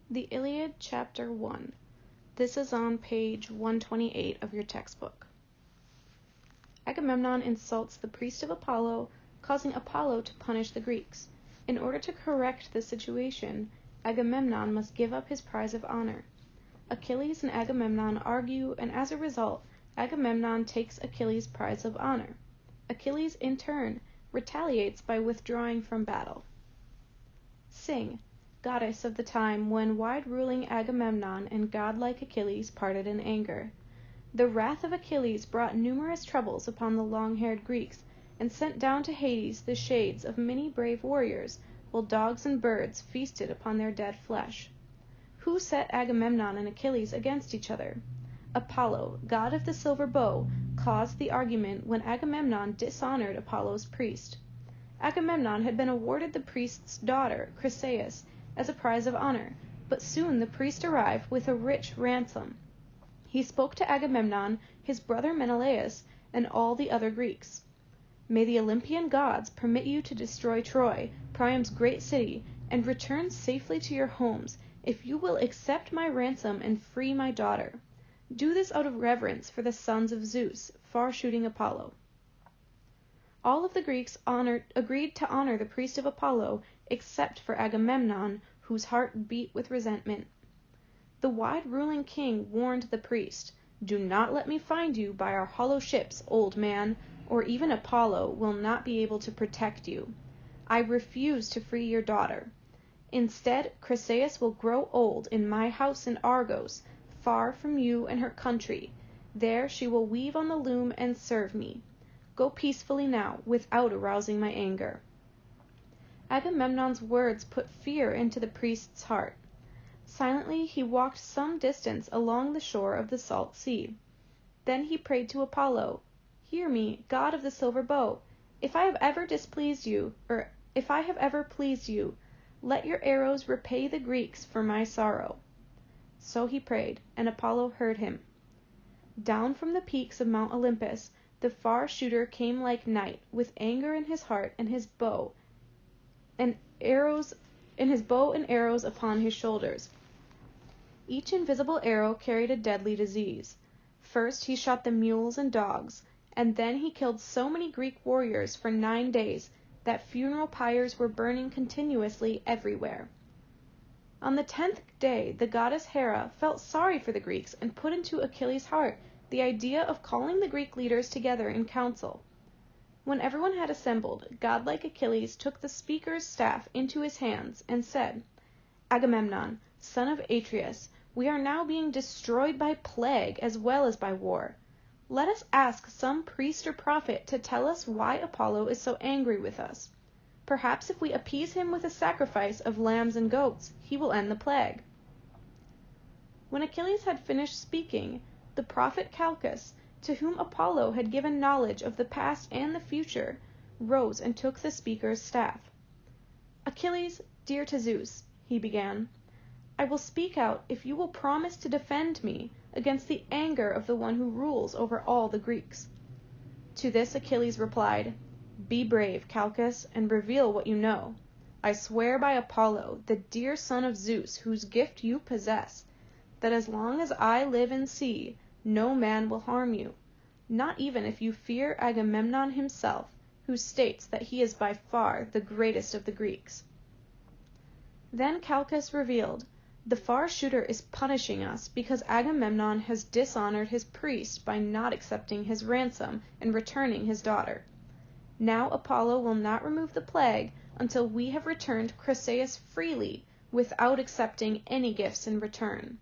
The Iliad, Chapter 1. This is on page 128 of your textbook. Agamemnon insults the priest of Apollo, causing Apollo to punish the Greeks. In order to correct the situation, Agamemnon must give up his prize of honor. Achilles and Agamemnon argue, and as a result, Agamemnon takes Achilles' prize of honor. Achilles, in turn, retaliates by withdrawing from battle. Sing, goddess of the time when wide-ruling Agamemnon and godlike Achilles parted in anger. The wrath of Achilles brought numerous troubles upon the long-haired Greeks, and sent down to Hades the shades of many brave warriors, while dogs and birds feasted upon their dead flesh. Who set Agamemnon and Achilles against each other? Apollo, god of the silver bow, caused the argument when Agamemnon dishonored Apollo's priest. Agamemnon had been awarded the priest's daughter, Chryseis, as a prize of honor, but soon the priest arrived with a rich ransom. He spoke to Agamemnon, his brother Menelaus, and all the other Greeks. May the Olympian gods permit you to destroy Troy, Priam's great city, and return safely to your homes, if you will accept my ransom and free my daughter. Do this out of reverence for the sons of Zeus, far-shooting Apollo. All of the Greeks agreed to honor the priest of Apollo, except for Agamemnon, whose heart beat with resentment. The wide-ruling king warned the priest, "Do not let me find you by our hollow ships, old man, or even Apollo will not be able to protect you. I refuse to free your daughter. Instead, Chryseis will grow old in my house in Argos, far from you and her country. There she will weave on the loom and serve me. Go peacefully now, without arousing my anger." Agamemnon's words put fear into the priest's heart. Silently he walked some distance along the shore of the salt sea. Then he prayed to Apollo, "Hear me, god of the silver bow. If I have ever displeased you, or if I have ever pleased you, let your arrows repay the Greeks for my sorrow." So he prayed, and Apollo heard him. Down from the peaks of Mount Olympus, the far shooter came like night, with anger in his heart and his bow and arrows upon his shoulders. Each invisible arrow carried a deadly disease. First he shot the mules and dogs, and then he killed so many Greek warriors for 9 days that funeral pyres were burning continuously everywhere. On the 10th day, the goddess Hera felt sorry for the Greeks and put into Achilles' heart the idea of calling the Greek leaders together in council. When everyone had assembled, godlike Achilles took the speaker's staff into his hands and said, "Agamemnon, son of Atreus, we are now being destroyed by plague as well as by war. Let us ask some priest or prophet to tell us why Apollo is so angry with us. Perhaps if we appease him with a sacrifice of lambs and goats, he will end the plague." When Achilles had finished speaking, the prophet Calchas, to whom Apollo had given knowledge of the past and the future, rose and took the speaker's staff. "Achilles, dear to Zeus," he began, "I will speak out if you will promise to defend me against the anger of the one who rules over all the Greeks." To this Achilles replied, "Be brave, Calchas, and reveal what you know. I swear by Apollo, the dear son of Zeus, whose gift you possess, that as long as I live and see, no man will harm you, not even if you fear Agamemnon himself, who states that he is by far the greatest of the Greeks." Then Calchas revealed, "The far shooter is punishing us because Agamemnon has dishonored his priest by not accepting his ransom and returning his daughter. Now Apollo will not remove the plague until we have returned Chryseis freely, without accepting any gifts in return."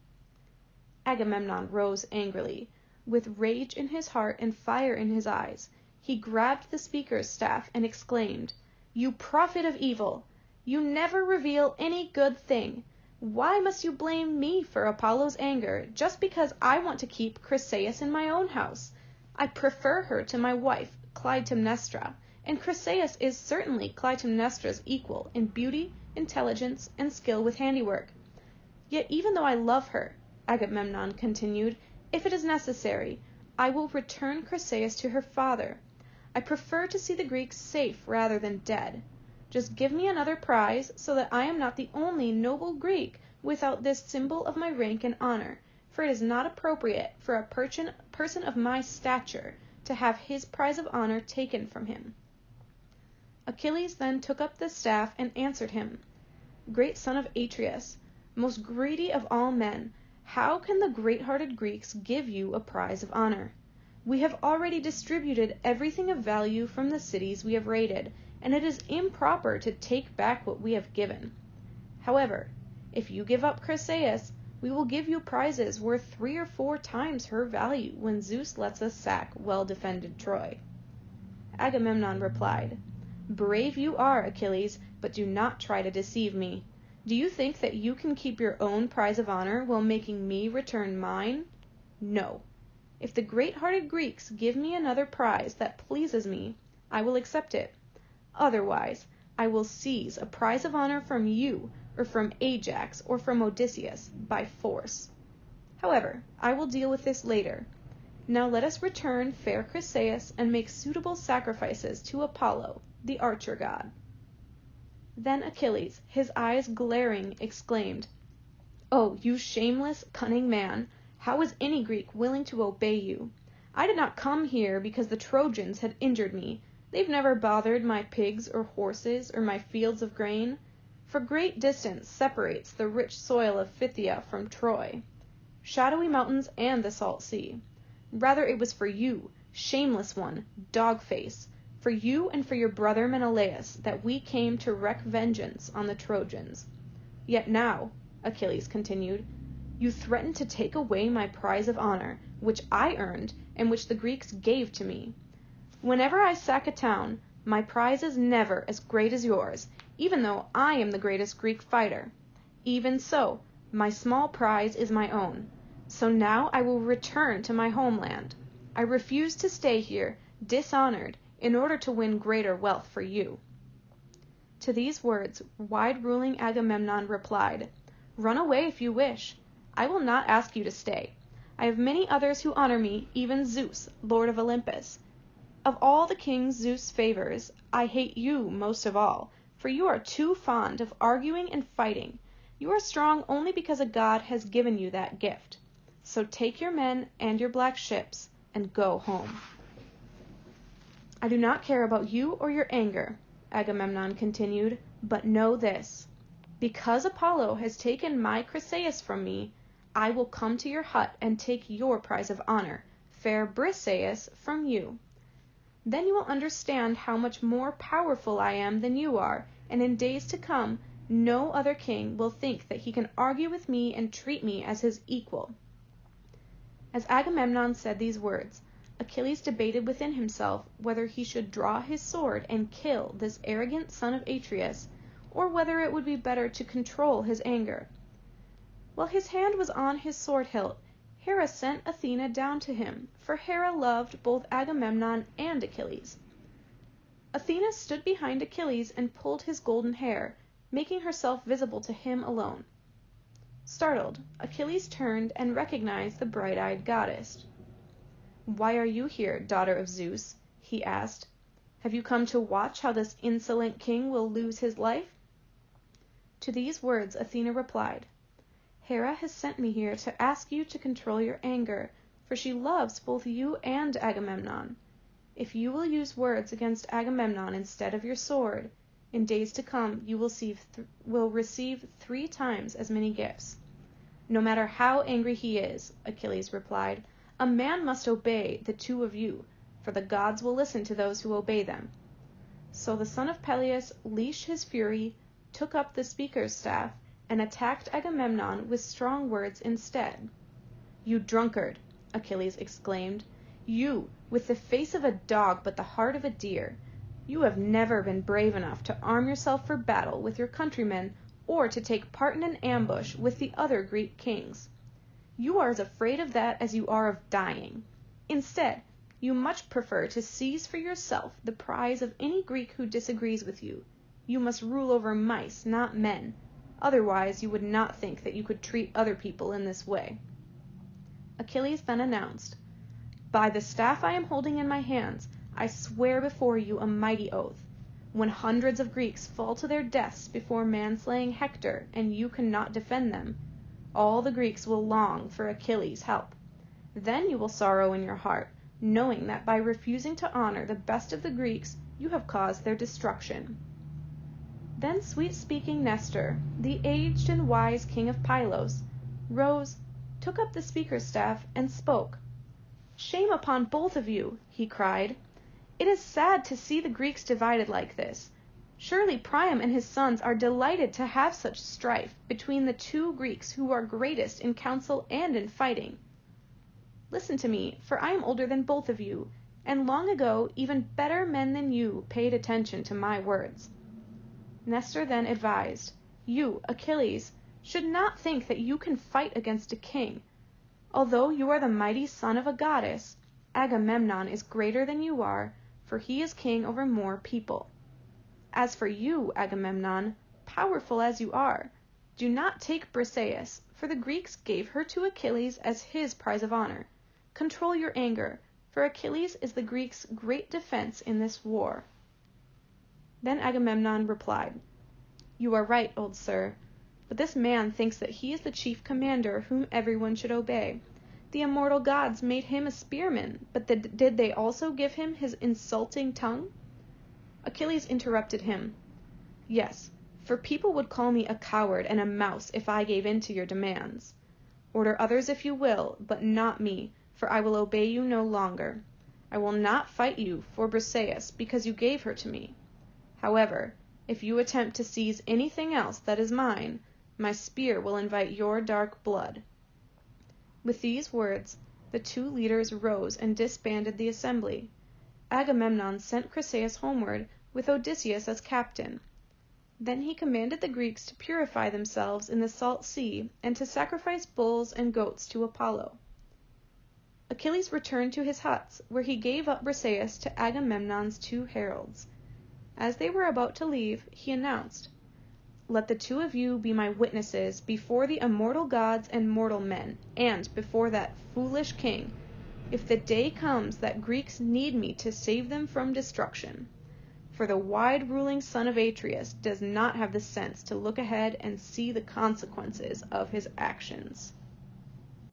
Agamemnon rose angrily. With rage in his heart and fire in his eyes, he grabbed the speaker's staff and exclaimed, "You prophet of evil! You never reveal any good thing. Why must you blame me for Apollo's anger just because I want to keep Chryseis in my own house? I prefer her to my wife, Clytemnestra, and Chryseis is certainly Clytemnestra's equal in beauty, intelligence, and skill with handiwork. Yet even though I love her," Agamemnon continued, "if it is necessary, I will return Chryseis to her father. I prefer to see the Greeks safe rather than dead. Just give me another prize, so that I am not the only noble Greek without this symbol of my rank and honor, for it is not appropriate for a person of my stature to have his prize of honor taken from him." Achilles then took up the staff and answered him, "Great son of Atreus, most greedy of all men, how can the great-hearted Greeks give you a prize of honor? We have already distributed everything of value from the cities we have raided, and it is improper to take back what we have given. However, if you give up Chryseis, we will give you prizes worth 3 or 4 times her value when Zeus lets us sack well-defended Troy." Agamemnon replied, "Brave you are, Achilles, but do not try to deceive me. Do you think that you can keep your own prize of honor while making me return mine? No. If the great-hearted Greeks give me another prize that pleases me, I will accept it. Otherwise, I will seize a prize of honor from you, or from Ajax, or from Odysseus, by force. However, I will deal with this later. Now let us return fair Chryseis and make suitable sacrifices to Apollo, the archer god." Then Achilles, his eyes glaring, exclaimed, "Oh, you shameless, cunning man! How is any Greek willing to obey you? I did not come here because the Trojans had injured me. They've never bothered my pigs or horses or my fields of grain. For great distance separates the rich soil of Phthia from Troy, shadowy mountains and the salt sea. Rather it was for you, shameless one, dog-face, for you and for your brother Menelaus, that we came to wreak vengeance on the Trojans. Yet now," Achilles continued, "you threaten to take away my prize of honor, which I earned and which the Greeks gave to me. Whenever I sack a town, my prize is never as great as yours, even though I am the greatest Greek fighter. Even so, my small prize is my own. So now I will return to my homeland. I refuse to stay here, dishonored, in order to win greater wealth for you." To these words, wide-ruling Agamemnon replied, "Run away if you wish. I will not ask you to stay. I have many others who honor me, even Zeus, Lord of Olympus. Of all the kings Zeus favors, I hate you most of all, for you are too fond of arguing and fighting. You are strong only because a god has given you that gift. So take your men and your black ships and go home." "I do not care about you or your anger," Agamemnon continued, "but know this. Because Apollo has taken my Chryseis from me, I will come to your hut and take your prize of honor, fair Briseis, from you. Then you will understand how much more powerful I am than you are, and in days to come no other king will think that he can argue with me and treat me as his equal." As Agamemnon said these words, Achilles debated within himself whether he should draw his sword and kill this arrogant son of Atreus, or whether it would be better to control his anger. While his hand was on his sword hilt, Hera sent Athena down to him, for Hera loved both Agamemnon and Achilles. Athena stood behind Achilles and pulled his golden hair, making herself visible to him alone. Startled, Achilles turned and recognized the bright-eyed goddess. "Why are you here, daughter of Zeus?" he asked. "Have you come to watch how this insolent king will lose his life?" To these words Athena replied, "Hera has sent me here to ask you to control your anger, for she loves both you and Agamemnon. If you will use words against Agamemnon instead of your sword, in days to come you will receive 3 times as many gifts." "No matter how angry he is," Achilles replied, "a man must obey the 2 of you, for the gods will listen to those who obey them." So the son of Peleus leashed his fury, took up the speaker's staff, and attacked Agamemnon with strong words instead. "You drunkard," Achilles exclaimed, "you, with the face of a dog but the heart of a deer. You have never been brave enough to arm yourself for battle with your countrymen or to take part in an ambush with the other Greek kings. You are as afraid of that as you are of dying. Instead, you much prefer to seize for yourself the prize of any Greek who disagrees with you. You must rule over mice, not men. Otherwise, you would not think that you could treat other people in this way." Achilles then announced, "By the staff I am holding in my hands, I swear before you a mighty oath. when hundreds of Greeks fall to their deaths before manslaying Hector, and you cannot defend them, all the Greeks will long for Achilles' help. Then you will sorrow in your heart, knowing that by refusing to honor the best of the Greeks, you have caused their destruction." Then sweet-speaking Nestor, the aged and wise king of Pylos, rose, took up the speaker's staff, and spoke. "Shame upon both of you," he cried. "It is sad to see the Greeks divided like this. Surely Priam and his sons are delighted to have such strife between the two Greeks who are greatest in counsel and in fighting. Listen to me, for I am older than both of you, and long ago even better men than you paid attention to my words." Nestor then advised, "You, Achilles, should not think that you can fight against a king. Although you are the mighty son of a goddess, Agamemnon is greater than you are, for he is king over more people. As for you, Agamemnon, powerful as you are, do not take Briseis, for the Greeks gave her to Achilles as his prize of honor. Control your anger, for Achilles is the Greeks' great defense in this war." Then Agamemnon replied, "You are right, old sir, but this man thinks that he is the chief commander whom everyone should obey. The immortal gods made him a spearman, but did they also give him his insulting tongue?" Achilles interrupted him. "Yes, for people would call me a coward and a mouse if I gave in to your demands. Order others if you will, but not me, for I will obey you no longer. I will not fight you for Briseis because you gave her to me. However, if you attempt to seize anything else that is mine, my spear will invite your dark blood." With these words, the two leaders rose and disbanded the assembly. Agamemnon sent Chryseis homeward, with Odysseus as captain. Then he commanded the Greeks to purify themselves in the salt sea and to sacrifice bulls and goats to Apollo. Achilles returned to his huts, where he gave up Briseis to Agamemnon's two heralds. As they were about to leave, he announced, "Let the two of you be my witnesses before the immortal gods and mortal men, and before that foolish king, if the day comes that Greeks need me to save them from destruction. For the wide-ruling son of Atreus does not have the sense to look ahead and see the consequences of his actions."